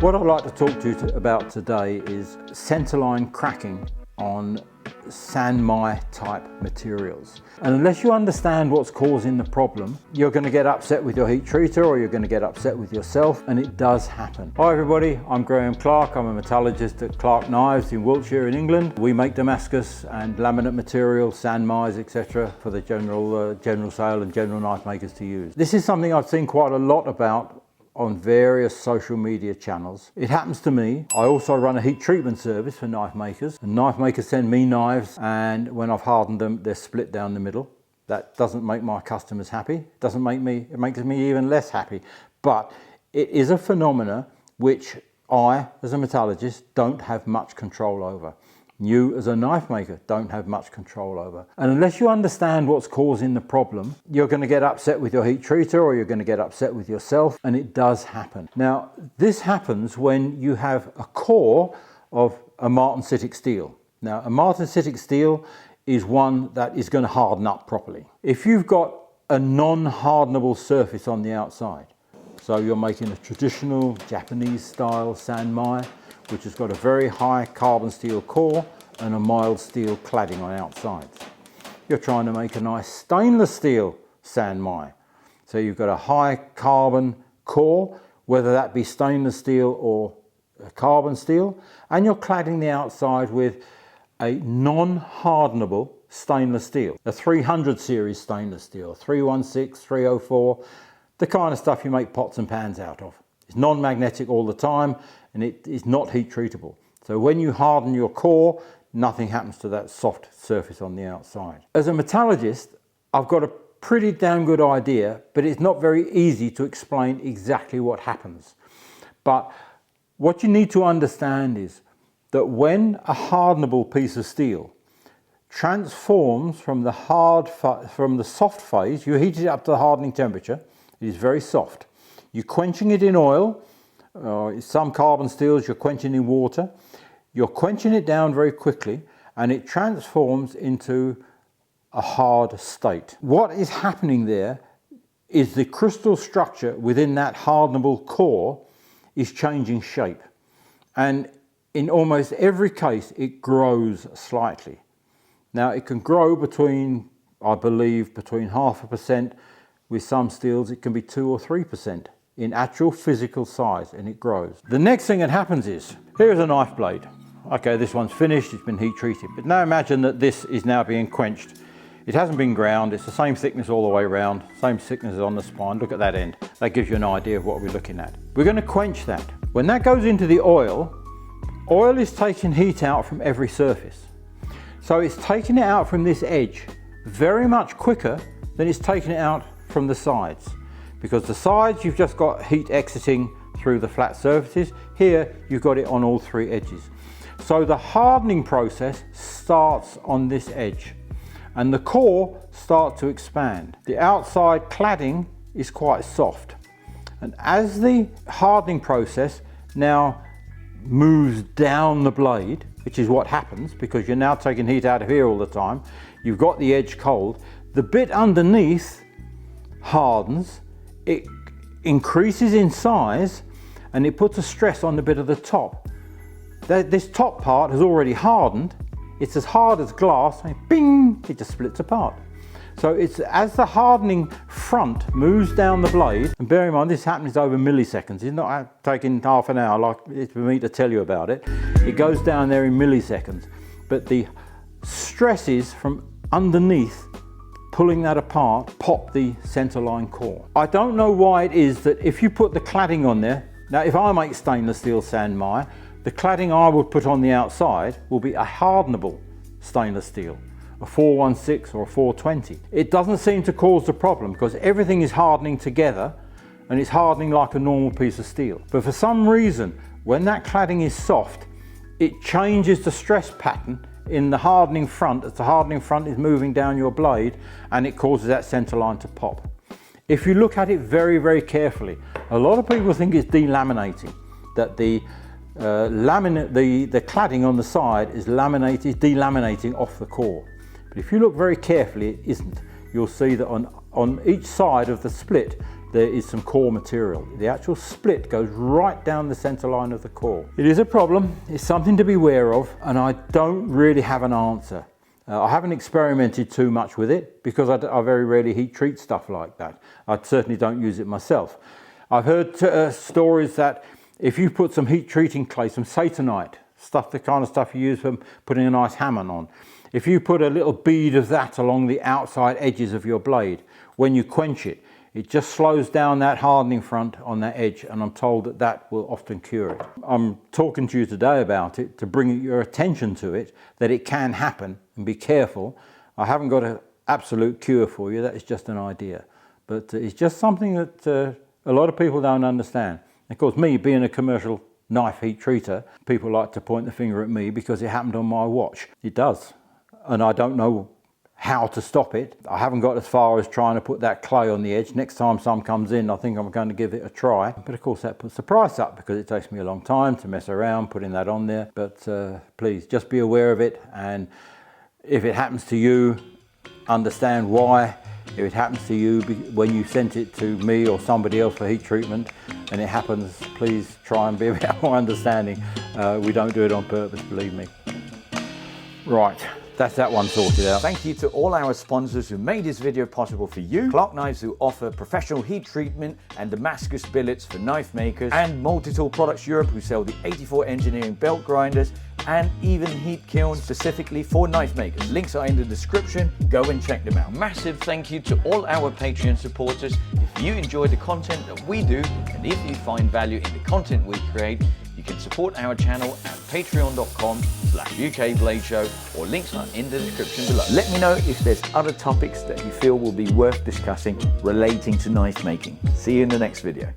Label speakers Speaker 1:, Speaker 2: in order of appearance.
Speaker 1: What I'd like to talk to you about today is centerline cracking on San Mai type materials. And unless you understand what's causing the problem, you're going to get upset with your heat treater or you're going to get upset with yourself, and it does happen. Hi everybody, I'm Clarke. I'm a metallurgist at Clarke Knives in Wiltshire in England. We make Damascus and laminate material, San Mai's, etc. for the general sale and general knife makers to use. This is something I've seen quite a lot about on various social media channels. It happens to me. I also run a heat treatment service for knife makers. And knife makers send me knives, and when I've hardened them, they're split down the middle. That doesn't make my customers happy. It makes me even less happy. But it is a phenomena which I, as a metallurgist, don't have much control over. You, as a knife maker, don't have much control over. And unless you understand what's causing the problem, you're going to get upset with your heat treater or you're going to get upset with yourself, and it does happen. Now, this happens when you have a core of a martensitic steel. Now, a martensitic steel is one that is going to harden up properly. If you've got a non-hardenable surface on the outside, so you're making a traditional Japanese style San Mai, which has got a very high carbon steel core and a mild steel cladding on outsides. You're trying to make a nice stainless steel San Mai. So you've got a high carbon core, whether that be stainless steel or carbon steel, and you're cladding the outside with a non-hardenable stainless steel, a 300 series stainless steel, 316, 304, the kind of stuff you make pots and pans out of. It's non-magnetic all the time, and it is not heat treatable. So when you harden your core, nothing happens to that soft surface on the outside. As a metallurgist, I've got a pretty damn good idea, but it's not very easy to explain exactly what happens. But what you need to understand is that when a hardenable piece of steel transforms from the soft phase, you heat it up to the hardening temperature, it is very soft. You're quenching it in oil, some carbon steels you're quenching in water. You're quenching it down very quickly, and it transforms into a hard state. What is happening there is the crystal structure within that hardenable core is changing shape. And in almost every case, it grows slightly. Now, it can grow between, I believe, between 0.5%. With some steels, it can be 2 or 3% in actual physical size, and it grows. The next thing that happens is, here's a knife blade. Okay, this one's finished, it's been heat treated. But now imagine that this is now being quenched. It hasn't been ground, it's the same thickness all the way around, same thickness as on the spine. Look at that end. That gives you an idea of what we're looking at. We're going to quench that. When that goes into the oil, oil is taking heat out from every surface. So it's taking it out from this edge very much quicker than it's taking it out from the sides. Because the sides, you've just got heat exiting through the flat surfaces. Here, you've got it on all three edges. So the hardening process starts on this edge, and the core starts to expand. The outside cladding is quite soft. And as the hardening process now moves down the blade, which is what happens because you're now taking heat out of here all the time, you've got the edge cold, the bit underneath hardens, it increases in size, and it puts a stress on the bit of the top. This top part has already hardened, it's as hard as glass, and bing, it just splits apart. So it's as the hardening front moves down the blade, and bear in mind this happens over milliseconds, it's not taking half an hour like it's for me to tell you about it. It goes down there in milliseconds, but the stresses from underneath pulling that apart pop the centerline core. I don't know why it is that if you put the cladding on there, now if I make stainless steel San Mai, the cladding I would put on the outside will be a hardenable stainless steel, a 416 or a 420. It doesn't seem to cause the problem because everything is hardening together and it's hardening like a normal piece of steel. But for some reason, when that cladding is soft, it changes the stress pattern in the hardening front as the hardening front is moving down your blade, and it causes that centerline to pop. If you look at it very, very carefully, a lot of people think it's delaminating, that the cladding on the side is delaminating off the core. But if you look very carefully, it isn't. You'll see that on each side of the split, there is some core material. The actual split goes right down the center line of the core. It is a problem, it's something to be aware of, and I don't really have an answer. I haven't experimented too much with it because I very rarely heat treat stuff like that. I certainly don't use it myself. I've heard stories that if you put some heat treating clay, some satanite, the kind of stuff you use for putting a nice hammer on, if you put a little bead of that along the outside edges of your blade, when you quench it, it just slows down that hardening front on that edge, and I'm told that that will often cure it. I'm talking to you today about it to bring your attention to it, that it can happen, and be careful. I haven't got an absolute cure for you, that is just an idea. But it's just something that a lot of people don't understand. Of course, me being a commercial knife heat treater, people like to point the finger at me because it happened on my watch. It does, and I don't know how to stop it. I haven't got as far as trying to put that clay on the edge. Next time some comes in, I think I'm going to give it a try. But of course that puts the price up because it takes me a long time to mess around putting that on there. But please just be aware of it, and if it happens to you, understand why. If it happens to you when you sent it to me or somebody else for heat treatment and it happens, please try and be a bit more understanding. We don't do it on purpose, believe me. Right, that's that one sorted out.
Speaker 2: Thank you to all our sponsors who made this video possible for you. Clarke Knives, who offer professional heat treatment and Damascus billets for knife makers, and Multi-Tool Products Europe, who sell the 84 engineering belt grinders and even heat kilns specifically for knife makers. Links are in the description, go and check them out. Massive thank you to all our Patreon supporters. If you enjoy the content that we do, and if you find value in the content we create, you can support our channel at patreon.com/UKBladeShow, or links are in the description below. Let me know if there's other topics that you feel will be worth discussing relating to knife making. See you in the next video.